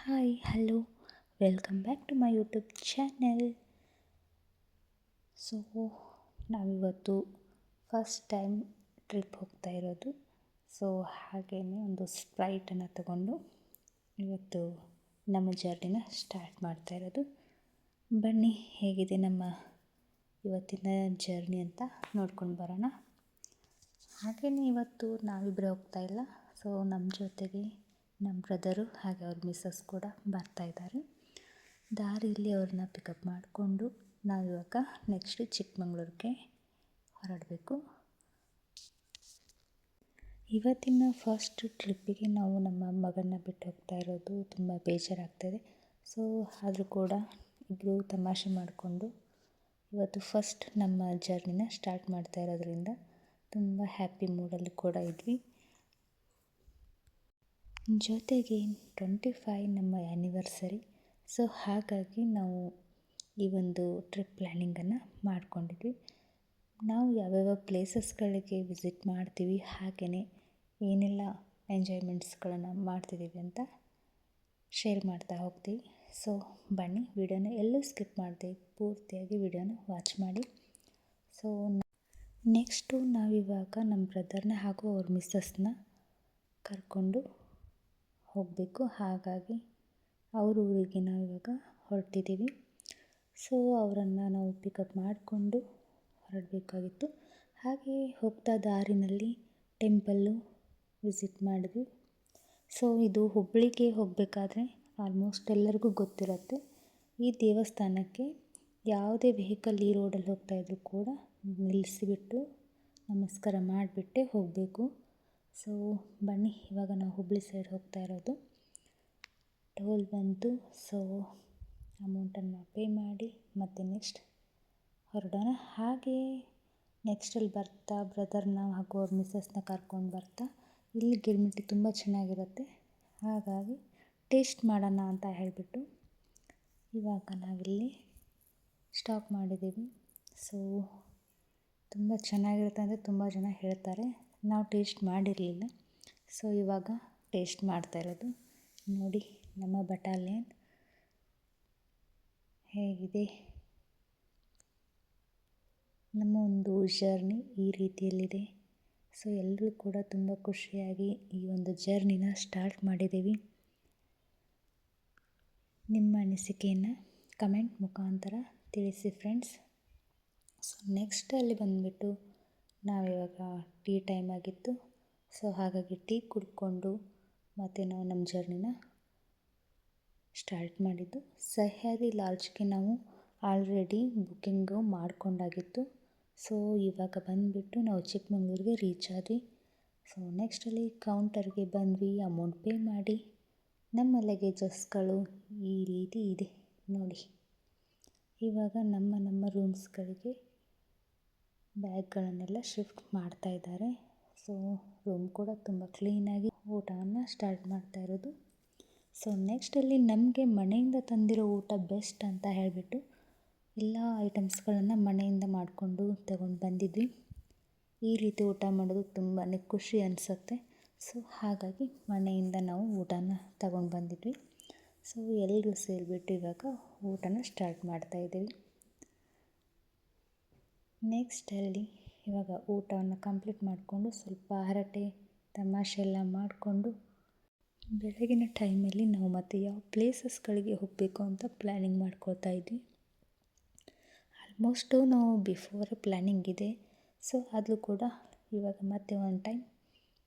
Hi hello welcome back to my YouTube channel. So ನಾವಿವತ್ತು first time trip ಹೋಗ್ತಾ ಇರೋದು. So ಹಾಗೇ ಒಂದು ಸ್ಪ್ರೈಟನ್ನು ತಗೊಂಡು ಇವತ್ತು ನಮ್ಮ ಜರ್ನಿನ ಸ್ಟಾರ್ಟ್ ಮಾಡ್ತಾ ಇರೋದು. ಬನ್ನಿ ಹೇಗಿದೆ ನಮ್ಮ ಇವತ್ತಿನ ಜರ್ನಿ ಅಂತ ನೋಡ್ಕೊಂಡು ಬರೋಣ. ಹಾಗೆಯೇ ಇವತ್ತು ನಾವಿಬ್ಬರೇ ಹೋಗ್ತಾ ಇಲ್ಲ. ಸೊ ನಮ್ಮ ಜೊತೆಗೆ ನಮ್ಮ ಬ್ರದರು ಹಾಗೆ ಅವ್ರ ಮಿಸ್ಸಸ್ ಕೂಡ ಬರ್ತಾಯಿದ್ದಾರೆ. ದಾರಿಯಲ್ಲಿ ಅವ್ರನ್ನ ಪಿಕಪ್ ಮಾಡಿಕೊಂಡು ನಾವಿವಾಗ ನೆಕ್ಸ್ಟ್ ಚಿಕ್ಕಮಂಗ್ಳೂರಿಗೆ ಹೊರಡಬೇಕು. ಇವತ್ತಿನ ಫಸ್ಟ್ ಟ್ರಿಪ್ಪಿಗೆ ನಾವು ನಮ್ಮ ಮಗನ್ನ ಬಿಟ್ಟು ಹೋಗ್ತಾ ಇರೋದು ತುಂಬ ಬೇಜಾರಾಗ್ತಾಯಿದೆ. ಸೊ ಆದರೂ ಕೂಡ ಇಬ್ಬರು ತಮಾಷೆ ಮಾಡಿಕೊಂಡು ಇವತ್ತು ಫಸ್ಟ್ ನಮ್ಮ ಜರ್ನಿನ ಸ್ಟಾರ್ಟ್ ಮಾಡ್ತಾ ಇರೋದ್ರಿಂದ ತುಂಬ ಹ್ಯಾಪಿ ಮೂಡಲ್ಲಿ ಕೂಡ ಇದ್ವಿ. ಜೊತೆಗೆ 25 ನಮ್ಮ ಆ್ಯನಿವರ್ಸರಿ. ಸೊ ಹಾಗಾಗಿ ನಾವು ಈ ಒಂದು ಟ್ರಿಪ್ ಪ್ಲ್ಯಾನಿಂಗನ್ನು ಮಾಡ್ಕೊಂಡಿದ್ವಿ. ನಾವು ಯಾವ್ಯಾವ ಪ್ಲೇಸಸ್ಗಳಿಗೆ ವಿಸಿಟ್ ಮಾಡ್ತೀವಿ, ಹಾಗೆಯೇ ಏನೆಲ್ಲ ಎಂಜಾಯ್ಮೆಂಟ್ಸ್ಗಳನ್ನು ಮಾಡ್ತಿದ್ದೀವಿ ಅಂತ ಶೇರ್ ಮಾಡ್ತಾ ಹೋಗ್ತೀವಿ. ಸೊ ಬನ್ನಿ, ವಿಡಿಯೋನ ಎಲ್ಲೂ ಸ್ಕಿಪ್ ಮಾಡದೆ ಪೂರ್ತಿಯಾಗಿ ವಿಡಿಯೋನ ವಾಚ್ ಮಾಡಿ. ಸೊ ನೆಕ್ಸ್ಟು ನಾವಿವಾಗ ನಮ್ಮ ಬ್ರದರ್ನ ಹಾಗೂ ಅವ್ರ ಮಿಸ್ಸಸ್ನ ಕರ್ಕೊಂಡು ಹೋಗಬೇಕು. ಹಾಗಾಗಿ ಅವ್ರ ಊರಿಗೆ ನಾವಿವಾಗ ಹೊರಟಿದ್ದೀವಿ. ಸೊ ಅವರನ್ನು ನಾವು ಪಿಕಪ್ ಮಾಡಿಕೊಂಡು ಹೊರಡಬೇಕಾಗಿತ್ತು. ಹಾಗೆ ಹೋಗ್ತಾ ದಾರಿನಲ್ಲಿ ಟೆಂಪಲ್ಲು ವಿಸಿಟ್ ಮಾಡಿದ್ವಿ. ಸೊ ಇದು ಹುಬ್ಬಳ್ಳಿಗೆ ಹೋಗಬೇಕಾದ್ರೆ ಆಲ್ಮೋಸ್ಟ್ ಎಲ್ಲರಿಗೂ ಗೊತ್ತಿರುತ್ತೆ. ಈ ದೇವಸ್ಥಾನಕ್ಕೆ ಯಾವುದೇ ವೆಹಿಕಲ್ ಈ ರೋಡಲ್ಲಿ ಹೋಗ್ತಾಯಿದ್ರು ಕೂಡ ನಿಲ್ಲಿಸಿಬಿಟ್ಟು ನಮಸ್ಕಾರ ಮಾಡಿಬಿಟ್ಟೇ ಹೋಗಬೇಕು. ಸೊ ಬನ್ನಿ, ಇವಾಗ ನಾವು ಹುಬ್ಬಳ್ಳಿ ಸೈಡ್ ಹೋಗ್ತಾ ಇರೋದು. ಟೋಲ್ ಬಂತು. ಸೊ ಅಮೌಂಟನ್ನು ಪೇ ಮಾಡಿ ಮತ್ತು ನೆಕ್ಸ್ಟ್ ಹೊರಡೋಣ. ಹಾಗೆ ನೆಕ್ಸ್ಟಲ್ಲಿ ಬರ್ತಾ ಬ್ರದರ್ನ ಹಾಗೂ ಅವ್ರ ಮಿಸ್ಸಸ್ನ ಕರ್ಕೊಂಡು ಬರ್ತಾ ಇಲ್ಲಿ ಗಿರ್ಮಿಟ್ಟಿ ತುಂಬ ಚೆನ್ನಾಗಿರುತ್ತೆ. ಹಾಗಾಗಿ ಟೇಸ್ಟ್ ಮಾಡೋಣ ಅಂತ ಹೇಳಿಬಿಟ್ಟು ಇವಾಗ ನಾವಿಲ್ಲಿ ಸ್ಟಾಪ್ ಮಾಡಿದ್ದೀವಿ. ಸೊ ತುಂಬ ಚೆನ್ನಾಗಿರುತ್ತೆ ಅಂದರೆ ತುಂಬ ಜನ ಹೇಳ್ತಾರೆ. ನಾವು ಟೇಸ್ಟ್ ಮಾಡಿರಲಿಲ್ಲ. ಸೊ ಇವಾಗ ಟೇಸ್ಟ್ ಮಾಡ್ತಾ ಇರೋದು. ನೋಡಿ ನಮ್ಮ ಬಟಾಲಿಯನ್ ಹೇಗಿದೆ. ನಮ್ಮ ಒಂದು ಜರ್ನಿ ಈ ರೀತಿಯಲ್ಲಿದೆ. ಸೊ ಎಲ್ಲರೂ ಕೂಡ ತುಂಬ ಖುಷಿಯಾಗಿ ಈ ಒಂದು ಜರ್ನಿನ ಸ್ಟಾರ್ಟ್ ಮಾಡಿದ್ದೀವಿ. ನಿಮ್ಮ ಅನಿಸಿಕೆಯನ್ನು ಕಮೆಂಟ್ ಮುಖಾಂತರ ತಿಳಿಸಿ ಫ್ರೆಂಡ್ಸ್. ಸೊ ನೆಕ್ಸ್ಟ್ ಅಲ್ಲಿ ಬಂದುಬಿಟ್ಟು ನಾವಿವಾಗ ಟೀ ಟೈಮ್ ಆಗಿತ್ತು. ಸೊ ಹಾಗಾಗಿ ಟೀ ಕುಡ್ಕೊಂಡು ಮತ್ತು ನಾವು ನಮ್ಮ ಜರ್ನಿನ ಸ್ಟಾರ್ಟ್ ಮಾಡಿದ್ದು. ಸಹ್ಯಾದ್ರಿ ಲಾಡ್ಜ್ಗೆ ನಾವು ಆಲ್ರೆಡಿ ಬುಕ್ಕಿಂಗು ಮಾಡ್ಕೊಂಡಾಗಿತ್ತು. ಸೊ ಇವಾಗ ಬಂದುಬಿಟ್ಟು ನಾವು ಚಿಕ್ಕಮಂಗ್ಳೂರಿಗೆ ರೀಚ್ ಆದ್ವಿ. ಸೊ ನೆಕ್ಸ್ಟಲ್ಲಿ ಕೌಂಟರ್ಗೆ ಬಂದ್ವಿ, ಅಮೌಂಟ್ ಪೇ ಮಾಡಿ ನಮ್ಮ ಲಗೇಜಸ್ಗಳು ಈ ರೀತಿ ಇದೆ ನೋಡಿ. ಇವಾಗ ನಮ್ಮ ರೂಮ್ಸ್ಗಳಿಗೆ ಬ್ಯಾಗ್ಗಳನ್ನೆಲ್ಲ ಶಿಫ್ಟ್ ಮಾಡ್ತಾ ಇದ್ದಾರೆ. ಸೊ ರೂಮ್ ಕೂಡ ತುಂಬ ಕ್ಲೀನಾಗಿ ಊಟವನ್ನು ಸ್ಟಾರ್ಟ್ ಮಾಡ್ತಾ ಇರೋದು. ಸೊ ನೆಕ್ಸ್ಟಲ್ಲಿ ನಮಗೆ ಮನೆಯಿಂದ ತಂದಿರೋ ಊಟ ಬೆಸ್ಟ್ ಅಂತ ಹೇಳಿಬಿಟ್ಟು ಎಲ್ಲ ಐಟಮ್ಸ್ಗಳನ್ನು ಮನೆಯಿಂದ ಮಾಡಿಕೊಂಡು ತಗೊಂಡು ಬಂದಿದ್ವಿ. ಈ ರೀತಿ ಊಟ ಮಾಡೋದು ತುಂಬಾ ಖುಷಿ ಅನಿಸುತ್ತೆ. ಸೊ ಹಾಗಾಗಿ ಮನೆಯಿಂದ ನಾವು ಊಟನ ತಗೊಂಡು ಬಂದಿದ್ವಿ. ಸೊ ಎಲ್ಲರೂ ಸೇರಿಬಿಟ್ಟು ಇವಾಗ ಊಟನ ಸ್ಟಾರ್ಟ್ ಮಾಡ್ತಾಯಿದ್ದೀವಿ. ನೆಕ್ಸ್ಟಲ್ಲಿ ಇವಾಗ ಊಟವನ್ನು ಕಂಪ್ಲೀಟ್ ಮಾಡಿಕೊಂಡು ಸ್ವಲ್ಪ ಹರಟೆ ತಮಾಷೆ ಎಲ್ಲ ಮಾಡಿಕೊಂಡು ಬೆಳಗಿನ ಟೈಮಲ್ಲಿ ನಾವು ಮತ್ತೆ ಯಾವ ಪ್ಲೇಸಸ್ಗಳಿಗೆ ಹೋಗಬೇಕು ಅಂತ ಪ್ಲ್ಯಾನಿಂಗ್ ಮಾಡ್ಕೊಳ್ತಾ ಇದ್ವಿ. ಆಲ್ಮೋಸ್ಟು ನಾವು ಬಿಫೋರ್ ಪ್ಲ್ಯಾನಿಂಗ್ ಇದೆ. ಸೊ ಅದು ಕೂಡ ಇವಾಗ ಮತ್ತೆ ಒಂದು ಟೈಮ್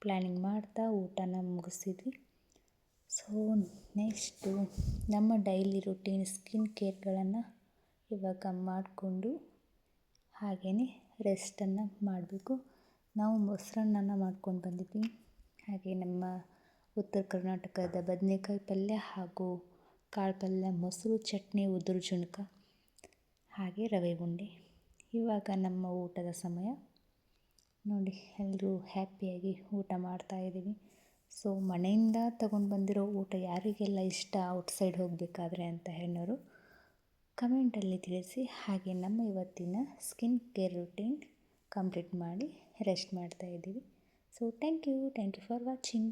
ಪ್ಲ್ಯಾನಿಂಗ್ ಮಾಡ್ತಾ ಊಟನ ಮುಗಿಸಿದ್ವಿ. ಸೊ ನೆಕ್ಸ್ಟು ನಮ್ಮ ಡೈಲಿ ರುಟೀನ್ ಸ್ಕಿನ್ ಕೇರ್ಗಳನ್ನು ಇವಾಗ ಮಾಡಿಕೊಂಡು ಹಾಗೆಯೇ ರೆಸ್ಟನ್ನು ಮಾಡಬೇಕು. ನಾವು ಮೊಸರನ್ನ ಮಾಡ್ಕೊಂಡು ಬಂದಿದ್ವಿ. ಹಾಗೆ ನಮ್ಮ ಉತ್ತರ ಕರ್ನಾಟಕದ ಬದನೆಕಾಯಿ ಪಲ್ಯ ಹಾಗೂ ಕಾಳು ಪಲ್ಯ, ಮೊಸರು, ಚಟ್ನಿ, ಉದುರು ಜುಣಕ ಹಾಗೆ ರವೆ ಉಂಡೆ. ಇವಾಗ ನಮ್ಮ ಊಟದ ಸಮಯ ನೋಡಿ, ಎಲ್ಲರೂ ಹ್ಯಾಪಿಯಾಗಿ ಊಟ ಮಾಡ್ತಾಯಿದ್ದೀವಿ. ಸೊ ಮನೆಯಿಂದ ತಗೊಂಡು ಬಂದಿರೋ ಊಟ ಯಾರಿಗೆಲ್ಲ ಇಷ್ಟ ಔಟ್ಸೈಡ್ ಹೋಗಬೇಕಾದ್ರೆ ಅಂತ ಹೇಳೋರು ಕಮೆಂಟಲ್ಲಿ ತಿಳಿಸಿ. ಹಾಗೆ ನಮ್ಮ ಇವತ್ತಿನ ಸ್ಕಿನ್ ಕೇರ್ ರೂಟೀನ್ ಕಂಪ್ಲೀಟ್ ಮಾಡಿ ರೆಸ್ಟ್ ಮಾಡ್ತಾಯಿದ್ದೀವಿ. So thank you for watching.